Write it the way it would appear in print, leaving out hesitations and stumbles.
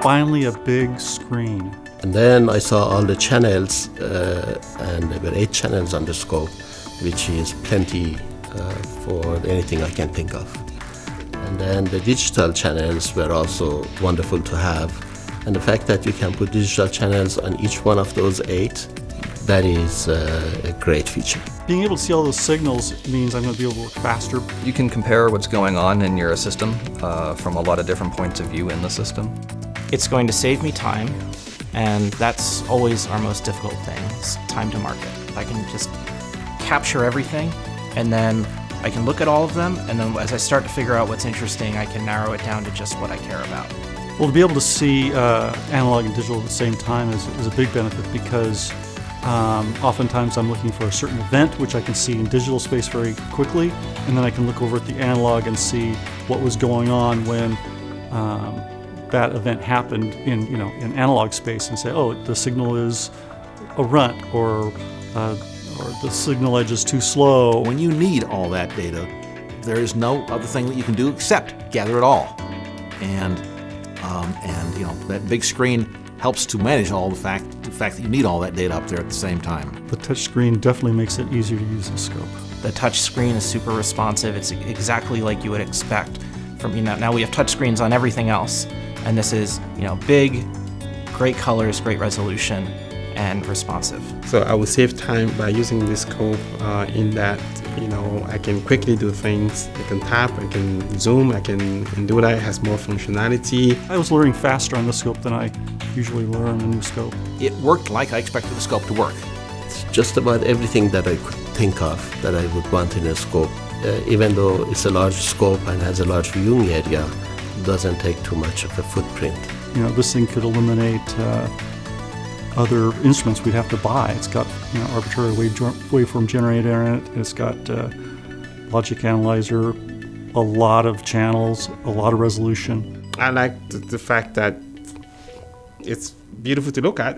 finally a big screen. And then I saw all the channels, and there were 8 channels on the scope, which is plenty for anything I can think of. And then the digital channels were also wonderful to have. And the fact that you can put digital channels on each one of those 8, that is a great feature. Being able to see all those signals means I'm going to be able to work faster. You can compare what's going on in your system from a lot of different points of view in the system. It's going to save me time, and that's always our most difficult thing, is time to market. I can just capture everything, and then I can look at all of them, and then as I start to figure out what's interesting, I can narrow it down to just what I care about. Well, to be able to see analog and digital at the same time is a big benefit, because oftentimes I'm looking for a certain event, which I can see in digital space very quickly, and then I can look over at the analog and see what was going on when that event happened in analog space, and say, oh, the signal is a runt, or the signal edge is too slow. When you need all that data, there is no other thing that you can do except gather it all. And that big screen helps to manage all the fact that you need all that data up there at the same time. The touch screen definitely makes it easier to use the scope. The touch screen is super responsive. It's exactly like you would expect from, now we have touch screens on everything else, and this is, big, great colors, great resolution, and responsive. So I will save time by using this scope in that, I can quickly do things. I can tap, I can zoom, I can do that. It has more functionality. I was learning faster on the scope than I usually learn a new scope. It worked like I expected the scope to work. It's just about everything that I could think of that I would want in a scope. Even though it's a large scope and has a large viewing area, it doesn't take too much of a footprint. This thing could eliminate other instruments we'd have to buy. It's got arbitrary waveform generator in it. It's got logic analyzer, a lot of channels, a lot of resolution. I like the fact that it's beautiful to look at.